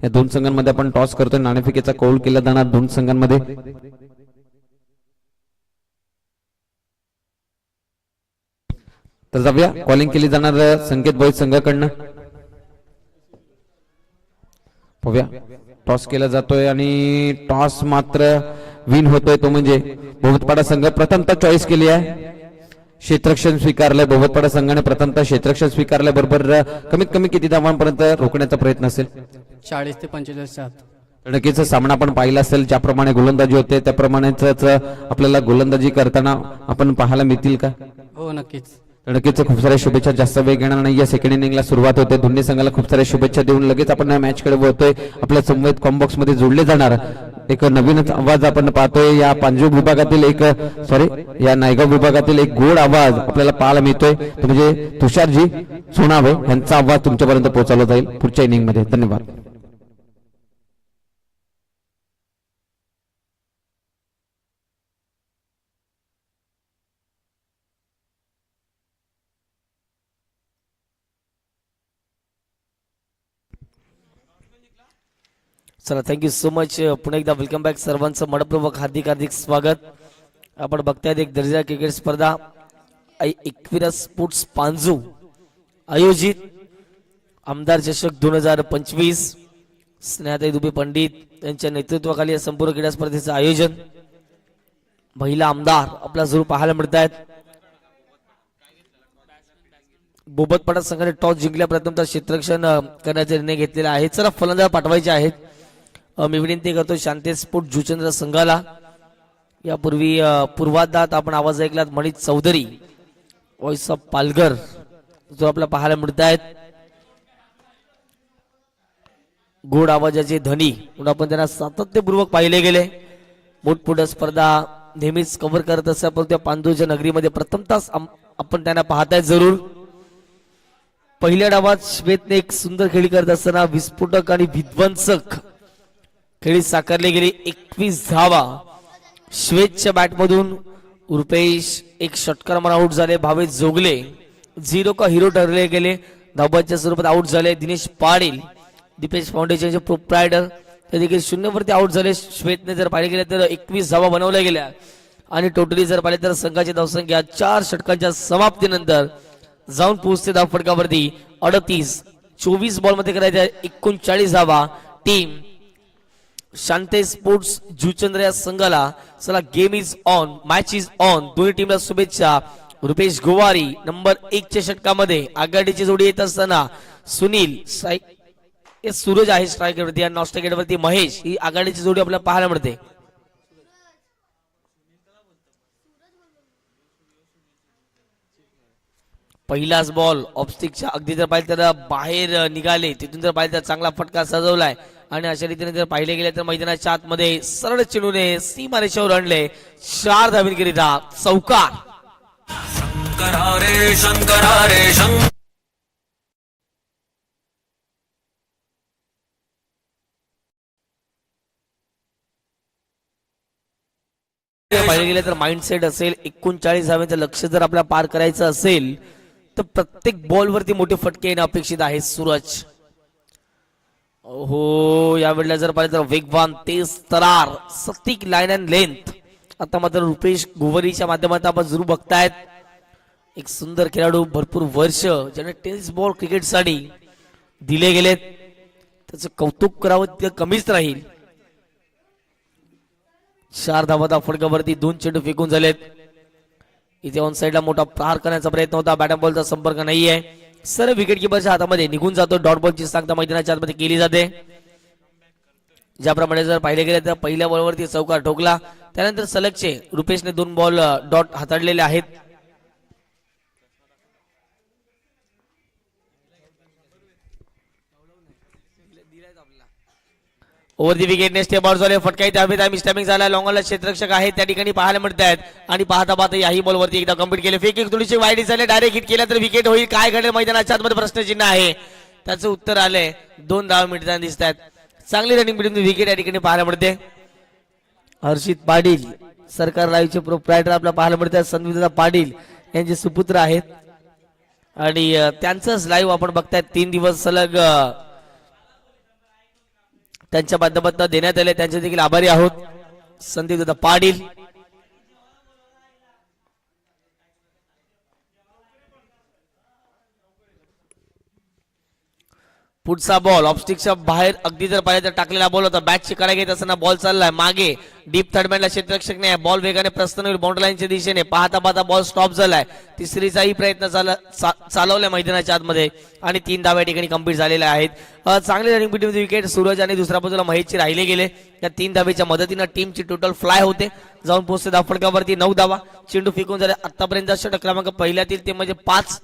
A: या 2 संघांमध्ये आपण टॉस करतोय. नाणेफेकीचा कौल केला जाणार 2 संघांमध्ये. तर जाऊया कॉलिंग केली जाणार संकेत बॉईज संघाकडनं. पाहूया टॉस केला जातोय आणि टॉस मात्र विन होतोय तो म्हणजे बहुतपाडा संघ. प्रथमतः चॉईस केली आहे, क्षेत्ररक्षण स्वीकारलंय बहुतपाडा संघाने. प्रथमतः क्षेत्ररक्षण स्वीकारल्याबरोबर कमीत कमी किती धावांपर्यंत रोखण्याचा प्रयत्न असेल?
C: 40 ते 45 च्या आत.
A: नक्कीच सामना आपण पाहिला असेल, ज्याप्रमाणे गोलंदाजी होते त्याप्रमाणेच आपल्याला गोलंदाजी करताना आपण पाहायला मिळतील का?
C: हो नक्कीच.
A: नक्कीच खूप साऱ्या शुभेच्छा. जास्त वेळ घेणार नाही, या सेकंड इनिंगला सुरुवात होते. दोन्ही संघाला खूप साऱ्या शुभेच्छा देऊन लगेच आपण या मॅच कडे वळतोय. आपल्या समवेत कॉम्बॉक्स मध्ये जोडले जाणार एक नवीनच आवाज आपण पाहतोय. या पांजू विभागातील या नायगाव विभागातील एक गोड आवाज आपल्याला पाहायला मिळतोय, तो म्हणजे तुषारजी सोनावे यांचा आवाज तुमच्यापर्यंत पोहोचवला जाईल पुढच्या इनिंग मध्ये. धन्यवाद.
D: चला थँक्यू सो मच. पुन्हा एकदा वेलकम बॅक सर्वांचं मनपूर्वक हार्दिक हार्दिक स्वागत. आपण बघतायत एक दर्जा क्रिकेट स्पर्धा एकविरा स्पोर्ट्स पांजू आयोजित आमदार चषक 2025 स्नेहाताई दुबे पंडित यांच्या नेतृत्वाखाली या संपूर्ण क्रीडा स्पर्धेचं आयोजन. महिला आमदार आपल्या जरूर पाहायला मिळत आहेत. बोबतपाडा संघाने टॉस जिंकल्या प्रथमतः क्षेत्ररक्षण करण्याचा निर्णय घेतलेला आहे. चला फलंदाज पाठवायचे आहेत. मी विनंती करतो शांती स्पोर्ट जुचंद्र संघाला यापूर्वी पूर्वार्धात आपण आवाज ऐकलात मनीष चौधरी व्हॉइस ऑफ पालघर जो आपल्याला पाहायला मिळत आहेत. गोड आवाजाचे धनी म्हणून आपण त्यांना सातत्यपूर्वक पाहिले गेले. मोठमोठ्या स्पर्धा नेहमीच कव्हर करत असतात, पण त्या पांडूच्या नगरीमध्ये प्रथमतः आपण त्यांना पाहताय जरूर. पहिल्या डावात श्वेतने एक सुंदर खेळी करत असताना विस्फोटक आणि विध्वंसक खेळी साकारली गेली. 21 धावा श्वेतच्या बॅटमधून. रुपेश एक षटकार मारून आउट झाले. भावेश जोगले 0 का हिरो ठरले गेले. धाबाच्या स्वरूपात आउट झाले. दिनेश पाटील दीपेश फाउंडेशनचे प्रोप्रायटर ते देखील 0 वरती आउट झाले. श्वेतने जर पाहिले गेले तर 21 धावा बनवल्या गेल्या आणि टोटली जर पाहिले तर संघाची धावसंख्या 4 षटकांच्या समाप्तीनंतर जाऊन पोहोचते धाव फटकावरती 38. 24 बॉल मध्ये करायच्या 39 धावा. टीम शांते स्पोर्ट्स जुचंद्र या संघाला चला game is on, match is on. दोन्ही टीमला शुभेच्छा. रुपेश गोवारी नंबर 1 च्या षटकामध्ये आघाडीची जोडी येत असताना सुनील सूरज आहे स्ट्रायकरवरती आणि नॉन स्ट्रायकरवरती महेश ही आघाडीची जोडी आपल्याला पाहायला मिळते. पहिलाच बॉल ऑफस्टिकच्या अगदी जर पाहिजे तर बाहेर निघाले. तिथून जर पाहिजे तर चांगला फटका सजवलाय आणि अशा रीतीने जर पाहिले गेले तर मैदानाच्या आतमध्ये सरळ चेंडूने सीमारेषेवर आणले. 4 धावांकरिता चौकार.
B: शंकरा रे शंकरा रे शंकर
D: पाहिले गेले तर माइंडसेट असेल 39 धावांचं लक्ष जर आपल्याला पार करायचं असेल तर प्रत्येक बॉल वरती मोठे फटके येणं अपेक्षित आहे. सूरज हो यावेळेला जर पाहिलं तर वेगवान तेज तरार सटीक लाईन अँड लेंथ. आता मात्र रुपेश गोवरीच्या माध्यमातून आपण जरूर बघतायत एक सुंदर खेळाडू. भरपूर वर्ष ज्याने टेनिस बॉल क्रिकेटसाठी दिले गेलेत त्याचं कौतुक करावं तितकं कमीच राहील. 4 धावा फटकावरती 2 चेंडू फेकून झालेत. इथे ऑन साइडला मोठा प्रहार करण्याचा प्रयत्न होता. बॅट बॉलचा संपर्क नाहीये. सर्व विकेट किपरच्या हातामध्ये निघून जातो. डॉट बॉलची सांगता मैदानाच्या आतमध्ये केली जाते. ज्याप्रमाणे जर पाहिले गेले तर पहिल्या बॉलवरती चौकार ठोकला. त्यानंतर सलगचे रुपेशने 2 बॉल डॉट हाताळलेले आहेत. ओव्हर दी विकेट नेक्स्ट बॉल झाले. फटका इथे हवेत आहे. मिस्टॅमिंग झाला. लॉंगॉनला क्षेत्ररक्षक आहेत त्या ठिकाणी पाहायला मिळत आहेत आणि पाहता पाहता याही बॉलवरती एकदा कम्प्लीट केले. फेक एक थोडीशी वाईड झाले. डायरेक्ट हिट केला तर विकेट होईल. काय घडेल मैदानाच्या आतमध्ये प्रश्नचिन्ह आहे. त्याचं उत्तर आलंय. 2 धावा मिळताना दिसत आहेत. चांगली रनिंग मिळून विकेट या ठिकाणी पाहायला मिळते. हर्षित पाटील सरकार लाईव्हचे प्रोप्रायटर आपल्याला पाहायला मिळतात. संविदा पाटील यांचे सुपुत्र आहेत आणि त्यांचंच लाईव्ह आपण बघताय. 3 दिवस सलग त्यांच्या माध्यमातून देण्यात आले. त्यांचे देखील आभारी आहोत. संदीप दादा पाटील पुढचा बॉल ऑफस्टिकच्या बाहेर अगदी जर पाहिजे तर टाकलेला बॉल होता. बॅटची कडा घेत असताना बॉल चाललाय मागे. डीप थर्ड मॅनला क्षेत्ररक्षक नाही. बॉल वेगाने प्रस्थान होईल बाउंड्री लाईनच्या दिशेने. पाहता पाहता बॉल स्टॉप झालाय. तिसरीचाही प्रयत्न चालवलाय मैदानाच्या आतमध्ये आणि 3 धावा या ठिकाणी कंप्लीट झालेल्या आहेत. चांगली रनिंग बिटवीन विकेट. सूरज आणि दुसऱ्या बाजूला महेशची राहिले गेले. या 3 धावेच्या मदतीनं टीमची टोटल फ्लाय होते. जाऊन पोहोचते धाव फटकावरती 9 धावा. चेंडू फेकून झाले. आतापर्यंत षटक क्रमांक पहिल्यातील ते म्हणजे 5.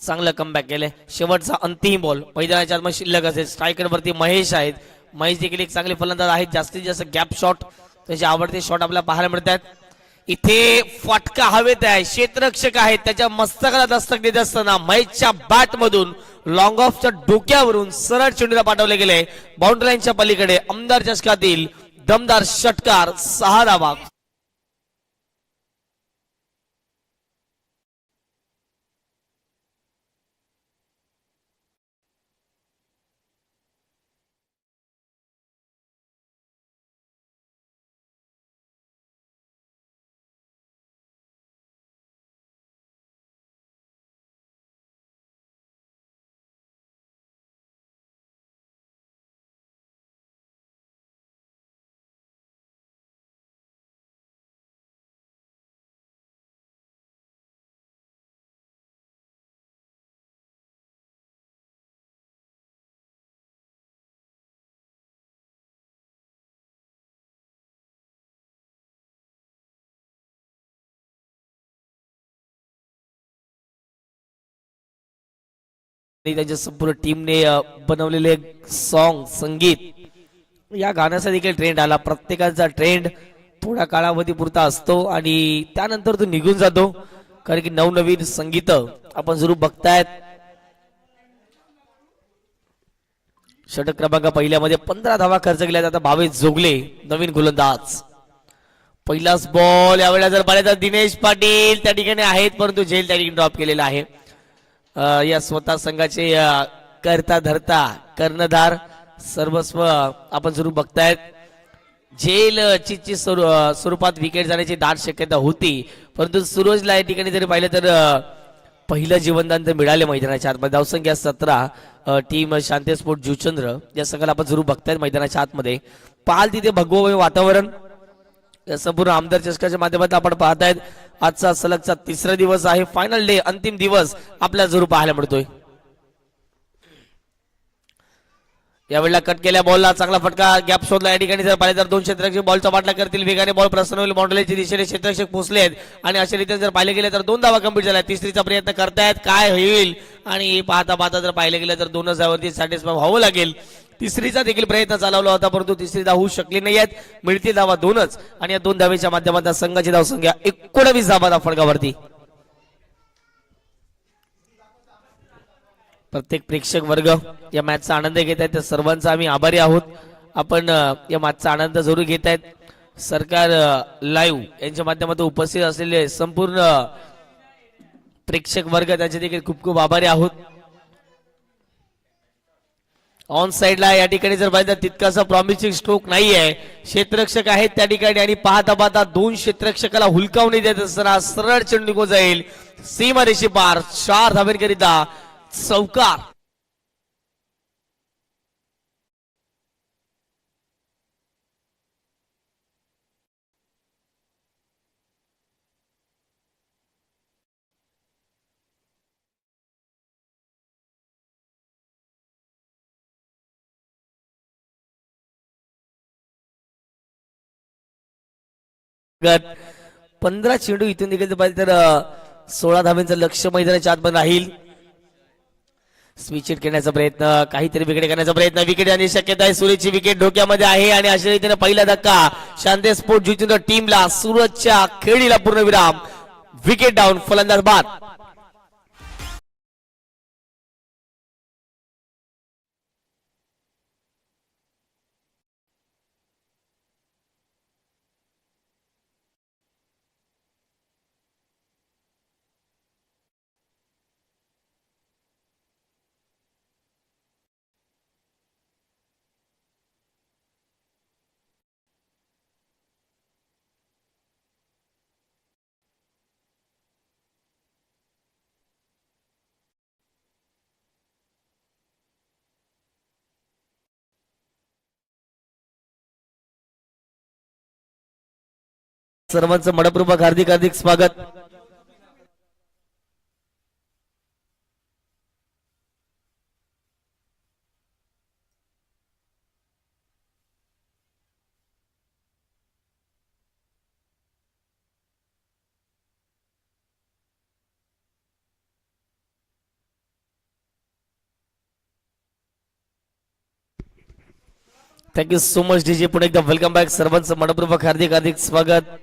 D: चांगलं कमबॅक केले. शेवटचा अंतिम बॉल मैदानाच्या आतमध्ये शिल्लक असेल. स्ट्रायकर वरती महेश आहेत. महेश देखील एक चांगले फलंदाज आहेत. जास्तीत जास्त गॅप शॉट त्याचे आवडते शॉट आपल्याला पाहायला मिळतात. इथे फटका हवेत आहे. क्षेत्ररक्षक आहेत. त्याच्या मस्तकाला दस्तक देत असताना महेशच्या बॅट मधून लॉंग ऑफच्या डोक्यावरून सरळ चेंडूला पाठवले गेले. बाउंड्री लाईनच्या पलीकडे आमदार चषकातील दमदार षटकार. 6 धावा. त्यांच्या संपूर्ण टीमने बनवलेले सॉन्ग संगीत या गाण्याचा देखील ट्रेंड आला. प्रत्येकाचा ट्रेंड थोड्या कालावधीपुरता असतो आणि त्यानंतर तो निघून जातो, कारण की नवनवीन संगीत आपण जरूर बघतायत. षटक क्रमांक पहिल्यामध्ये 15 धावा खर्च केल्या. आता भावेश जोगले नवीन गोलंदाज. पहिलाच बॉल यावेळेला जर पाहिलं तर दिनेश पाटील त्या ठिकाणी आहेत, परंतु झेल त्या ठिकाणी ड्रॉप केलेला आहे. या स्वतः संघाचे करता धरता कर्णधार सर्वस्व आपण जरूर बघतायत. झेल ची स्वरूपात विकेट जाण्याची दाट शक्यता होती, परंतु सूरजला या ठिकाणी जरी पाहिलं तर पहिलं जीवनदान तर मिळाले मैदानाच्या आतमध्ये. धावसंख्या 17. टीम शांती स्पोर्ट जुचंद्र या संघाला आपण जरूर बघतायत मैदानाच्या आतमध्ये. पाल तिथे भगवं वातावरण या संपूर्ण आमदार चषकाच्या माध्यमातून आपण पाहतायत. आजचा सलगचा तिसरा दिवस आहे, फायनल डे, अंतिम दिवस आपल्याला जरूर पाहायला मिळतोय. यावेळेला कट केल्या बॉलला चांगला फटका गॅप शोधला. या ठिकाणी जर पाहिलं तर 2 क्षेत्ररक्षक बॉलचा बाटला करतील. वेगाने बॉल प्रसन्न होईल. बाउंड्रीच्या दिशेने क्षेत्ररक्षक पोहोचलेत आणि अशा रीतीने जर पाहिले गेले तर 2 धावा कंप्लीट झाल्या. तिसरीचा प्रयत्न करतायत, काय होईल, आणि पाहता पाहता जर पाहिले गेले तर 2 धावांवरती सॅटिस्फाय व्हावं लागेल. तिसरीचा देखील प्रयत्न चालवला होता, परंतु तिसरी धाव होऊ शकली नाही आहेत. मिळतील धावा 2च आणि या 2 धावेच्या माध्यमातून संघाची धावसंख्या 19 धावा फडकावरती. प्रत्येक प्रेक्षक वर्ग या मॅचचा आनंद घेत आहेत, त्या सर्वांचा आम्ही आभारी आहोत. आपण या मॅचचा आनंद जरूर घेत आहेत. सरकार लाईव्ह यांच्या माध्यमातून उपस्थित असलेले संपूर्ण प्रेक्षक वर्ग त्यांचे देखील खूप खूप आभारी आहोत. ऑन साइडला या ठिकाणी जर पाहिजे तितकासा प्रॉमिसिंग स्ट्रोक नाही आहे. क्षेत्ररक्षक आहेत त्या ठिकाणी आणि पाहता पाहता 2 क्षेत्ररक्षकाला हुलकावणी देत असताना सरळ चेंडू जाईल सीमा रेषे पार. 4 धावेकरिता चौकार. गट 15 चेंडू इथून निघाले पाहिजे तर 16 धाब्यांचं लक्ष मैदानाच्या आत बंद राहील. स्विच हिट करण्याचा प्रयत्न, काहीतरी विकेट करण्याचा प्रयत्न, विकेट आणि शक्यता आहे. सूरजची विकेट डोक्यामध्ये आहे आणि अशा रीतीने पहिला धक्का शांती स्पोर्ट जुचंद्र टीमला. सूरजच्या खेळीला पूर्ण विराम. विकेट डाऊन, फलंदाज बाद. सर्वांचं मनपूर्वक हार्दिक हार्दिक स्वागत. Thank you so much DJ. पुन्हा एकदा वेलकम बॅक. सर्वांचं मनपूर्वक हार्दिक हार्दिक स्वागत.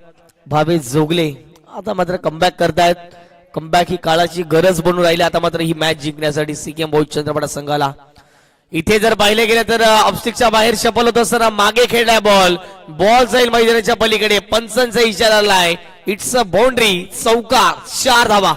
D: भावेश जोगले आता मात्र कमबॅक करतायत. कमबॅक ही काळाची गरज बनून राहिली आता मात्र ही मॅच जिंकण्यासाठी सीकेएम बॉईज चंद्रपाडा संघाला. इथे जर पाहिले गेले तर ऑफस्टिकच्या बाहेर शपल होत असताना मागे खेळलाय बॉल. बॉल जाईल मैदानाच्या पलीकडे. पंचांचा इशारा आलाय. It's a boundary. चौकार. 4 धावा.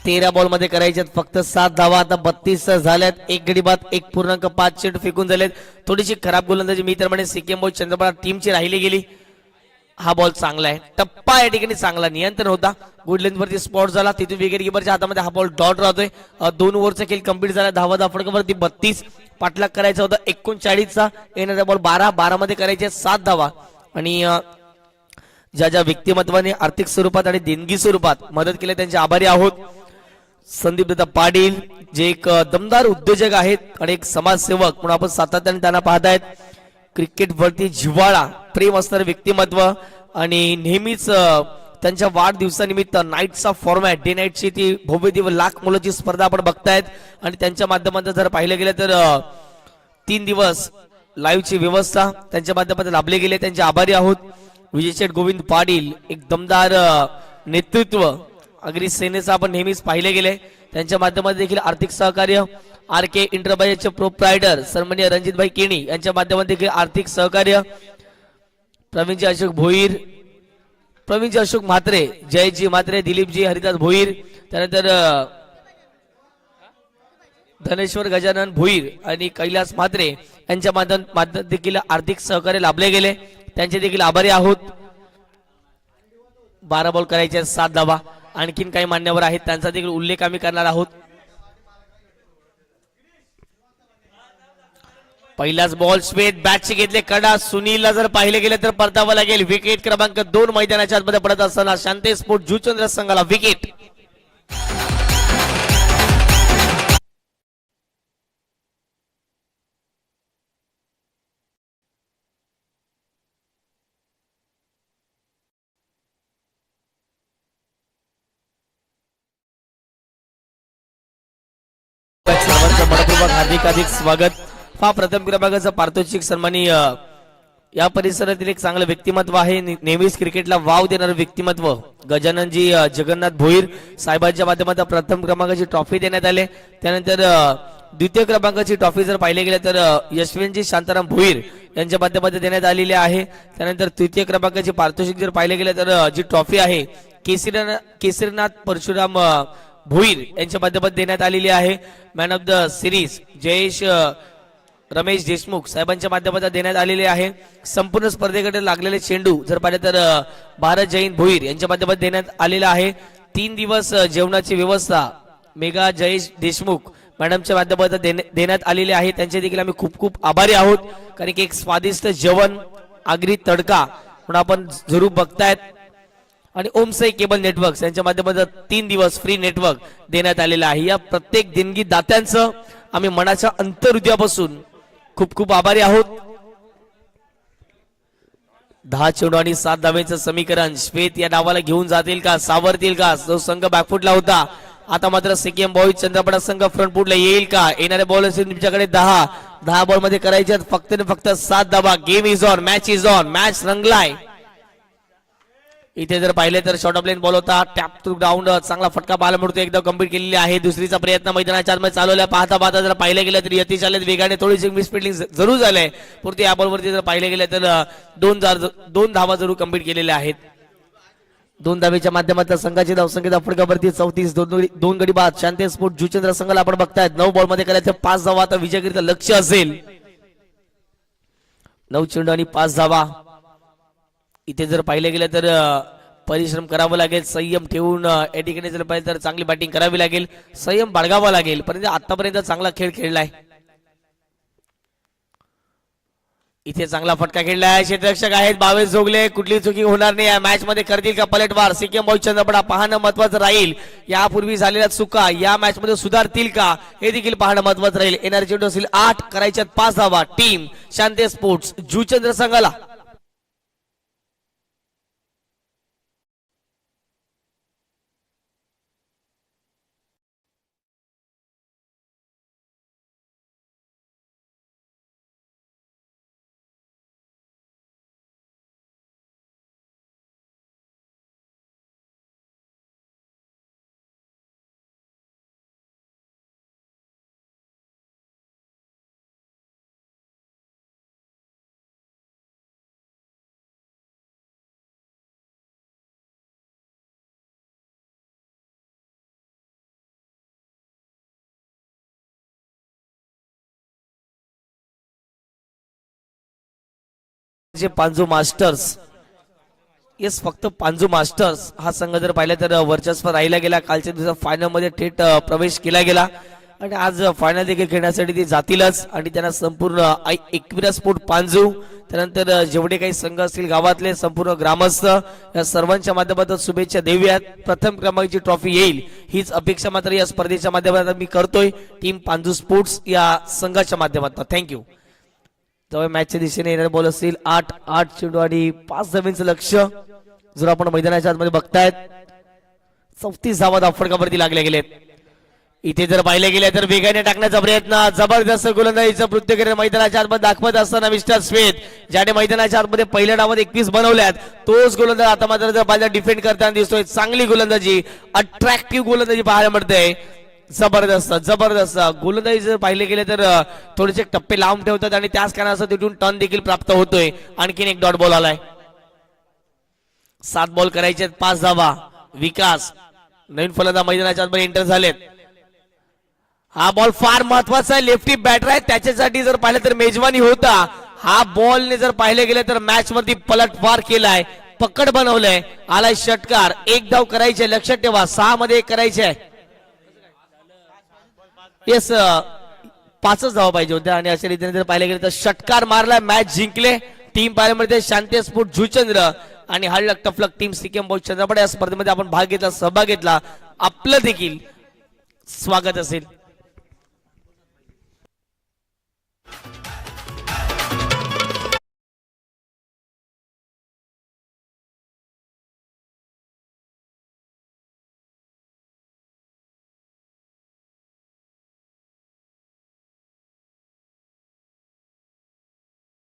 D: 13 बॉल मध्ये करायच्यात फक्त 7 धावा. आता 32 झाल्यात. एक गडी बाद 1.5 चेंडू फेकून झालेत. थोडीशी खराब गोलंदाजी मी तर म्हणे सिक्कीम बॉय चंद्रपाडा टीमची राहिली गेली. हा बॉल चांगला आहे. टप्पा या ठिकाणी चांगला नियंत्रण होता. गुड लेंथ वरती स्पॉट झाला. तिथून विकेट किपरच्या हातामध्ये हा बॉल डॉट राहतोय. 2 ओव्हरचा खेळ कंप्लीट झाला. धावा फटकावरती 32. पाठलाग करायचा होता 39चा. येणारा बॉल 12 मध्ये करायचे 7 धावा. आणि ज्या ज्या व्यक्तिमत्वाने आर्थिक स्वरूपात आणि देणगी स्वरूपात मदत केली त्यांचे आभारी आहोत. संदीप दत्ता पाटील जे एक दमदार उद्योजक आहेत आणि एक समाजसेवक म्हणून आपण सातत्याने त्यांना पाहतायत. क्रिकेट वरती जिव्हाळा प्रेम असणारे व्यक्तिमत्व आणि नेहमीच त्यांच्या वाढदिवसानिमित्त नाईटचा फॉर्मॅट डे नाईटची ती भव्य दिव्य लाख मुलाची स्पर्धा आपण बघतायत. आणि त्यांच्या माध्यमातून जर पाहिलं गेलं तर 3 दिवस लाईव्हची व्यवस्था त्यांच्या माध्यमातून लाभले गेले. त्यांचे आभारी आहोत. विजय शेठ गोविंद पाटील एक दमदार नेतृत्व अगदी सेनेचं आपण नेहमीच पाहिले गेले. त्यांच्या माध्यमातून देखील आर्थिक सहकार्य आर के इंटरप्राइजचे प्रोप्रायटर सन्माननीय रणजितभाई केणी यांच्या माध्यमातून देखील आर्थिक सहकार्य. प्रवीणजी अशोक भोईर, प्रवीणजी अशोक म्हात्रे, जयजी म्हात्रे, दिलीपजी हरिदास भोईर, त्यानंतर धनेश्वर गजानन भोईर आणि कैलास म्हात्रे यांच्या माध्यमातून देखील आर्थिक सहकार्य लाभले गेले. त्यांचे देखील आभारी आहोत. 12 बॉल करायचे 7 धावा. आणखीन काही मान्यवर आहेत त्यांचा देखील उल्लेख आम्ही करणार आहोत. पहिलाच बॉल स्वेत बॅटचे घेतले कडा. सुनीलला जर पाहिले गेले तर परतावं लागेल. विकेट क्रमांक 2 मैदानाच्या आतमध्ये पडत असताना शांती स्पोर्ट जुचंद्र संघाला विकेट. सर्वांचं मनपूर्वक हार्दिक स्वागत. हा प्रथम क्रमांकाचा पारितोषिक सन्माननीय या परिसरातील एक चांगलं व्यक्तिमत्व आहे. नेहमीच क्रिकेटला वाव देणारं व्यक्तिमत्व गजाननजी जगन्नाथ भोईर साहेबांच्या माध्यमातून प्रथम क्रमांकाची ट्रॉफी देण्यात आली. त्यानंतर द्वितीय क्रमांकाची ट्रॉफी जर पाहिले गेले तर यशवंतजी शांताराम भोईर यांच्या माध्यमातून देण्यात आलेली आहे. त्यानंतर तृतीय क्रमांकाची पारितोषिक जर पाहिले गेले तर जी ट्रॉफी आहे केसरीनाथ परशुराम भोईर यांच्या माध्यमातून देण्यात आलेली आहे. Man of the series Jayesh Ramesh Deshmukh साहेबांच्या माध्यमातून देण्यात आलेले आहे. संपूर्ण स्पर्धेकडे लागलेले चेंडू जर पाहिले तर भारत जैन भोईर यांच्या माध्यमातून देण्यात आलेला आहे. 3 दिवस जेवणाची व्यवस्था मेघा जयेश देशमुख मॅडमच्या माध्यमातून देण्यात आलेली आहे. त्यांचे देखील आम्ही खूप खूप आभारी आहोत. कारण की एक स्वादिष्ट जेवण आगरी तडका म्हणून आपण जरूर बघतायत. आणि ओमसाई केबल नेटवर्क यांच्या माध्यमातून 3 दिवस फ्री नेटवर्क देण्यात आलेलं आहे. या प्रत्येक देणगी दात्यांचं आम्ही मनाच्या अंतर्हृदयापासून खूप खूप आभारी आहोत. 10 चेंडू आणि 7 धावेचं समीकरण. श्वेत या डावाला घेऊन जातील का, सावरतील का? जो संघ बॅकफुटला होता आता मात्र सिक्कीम बॉईज चंद्रपडा संघ फ्रंट फुटला येईल का? येणारे बॉल असेल तुमच्याकडे 10 बॉल मध्ये करायचे फक्त 7 धावा. Game is on, match is on, match रंगलाय. इथे जर पाहिले तर शॉर्ट ऑफ लाईन बॉल होता. टॅप टू ग्राउंड चांगला फटका पाहायला मिळतो. एकदा कंप्लीट केलेली आहे. दुसरीचा प्रयत्न मैदानाच्या आतमध्ये चालवला. पाहता जर पाहिले गेलं तरी यती चालत वेगाने थोडीशी मिसफिल्डिंग जरूर झालंय. पुरती या बॉलवरती जर पाहिले गेले तर 2 धावा जरूर कंप्लीट केलेल्या आहेत. 2 धावेच्या माध्यमातून संघाची धावसंख्या फटकावरती 34. 2 गडी बाद. शांती स्पोर्ट जुचंद्र संघाला आपण बघतायत. 9 बॉल मध्ये करायचं 5 धावा. आता विजयकरिता लक्ष असेल. 9 चेंडू आणि 5 धावा. इथे जर पाहिले गेलं तर परिश्रम करावं लागेल. संयम ठेवून या ठिकाणी जर पाहिजे तर चांगली बॅटिंग करावी लागेल. संयम बाळगावा लागेल. परंतु आतापर्यंत चांगला खेळ खेळलाय. इथे चांगला फटका खेळलाय. क्षेत्ररक्षक आहेत 22 जोगले. कुठली चुकी होणार नाही. या मॅच मध्ये करतील का पलटवार? सिक्कीम बॉईज चंद्रपडा पाहणं महत्वाचं राहील. यापूर्वी झालेल्या चुका या मॅच मध्ये सुधारतील का हे देखील पाहणं महत्वाचं राहील. एनर्जी चेंडू असेल 8 करायच्यात 5 धावा. टीम शांती स्पोर्ट्स जुचंद्र संघाला पांजू मास्टर्स, येस फक्त पांजू मास्टर्स हा संघ जर पाहिला तर वर्चस्व राहिला गेला. कालच्या दिवसात फायनल मध्ये थेट प्रवेश केला गेला आणि आज फायनल देखील खेळण्यासाठी ते जातीलच. आणि त्यांना संपूर्ण एकविरा स्पोर्ट पांजू, त्यानंतर जेवढे काही संघ असतील गावातले संपूर्ण ग्रामस्थ या सर्वांच्या माध्यमातून शुभेच्छा देऊयात. प्रथम क्रमांकाची ट्रॉफी येईल हीच अपेक्षा मात्र या स्पर्धेच्या माध्यमातून मी करतोय टीम पांजू स्पोर्ट्स या संघाच्या माध्यमातून. थँक्यू. जेव्हा मॅचच्या दिशेने येणारे बॉल असतील 8 चेंडू आणि 5 धावांचं लक्ष जर आपण मैदानाच्या आतमध्ये बघतायत. 34 धावा धावफटकावरती लागले गेलेत. इथे जर पाहिले गेले तर वेगाने टाकण्याचा प्रयत्न, जबरदस्त गोलंदाजीचं प्रत्येक मैदानाच्या आतमध्ये दाखवत असताना मिस्टर स्वेत ज्याने मैदानाच्या आतमध्ये पहिल्या डावात 21 बनवल्यात तोच गोलंदाज आता मात्र जर पाहिजे डिफेंड करताना दिसतोय. चांगली गोलंदाजी, अट्रॅक्टिव्ह गोलंदाजी पाहायला मिळते. जबरदस्त जबरदस्त गोलंदाजी जर पाहिले गेले तर थोडेसे टप्पे लावून ठेवतात आणि त्याच कारणास्तव तिथून टर्न देखील प्राप्त होतोय. आणखीन एक डॉट बॉल आलाय. 7 बॉल करायचे, 5 धावा. विकास नवीन फलंदाज मैदानाच्या आतमध्ये एंटर झालेत. हा बॉल फार महत्वाचा आहे. लेफ्टी बॅटर आहे त्याच्यासाठी जर पाहिलं तर मेजवानी होता. हा बॉलने जर पाहिले गेले तर मॅच वरती पलटवार केलाय, पकड बनवलंय. आलाय षटकार. 1 धाव करायचे, लक्षात ठेवा. 6 मध्ये 1 करायचे. येस 5च धावा पाहिजे होत्या आणि अशा रीतीने जर पाहिले गेले तर षटकार मारला, मॅच जिंकले. टीम पाहायला मिळते शांती स्पोर्ट जुचंद्र आणि हळलक टफलक टीम सिक्कीम बॉल चंद्रपडे या स्पर्धेमध्ये आपण भाग घेतला, सहभाग घेतला. आपलं देखील स्वागत असेल.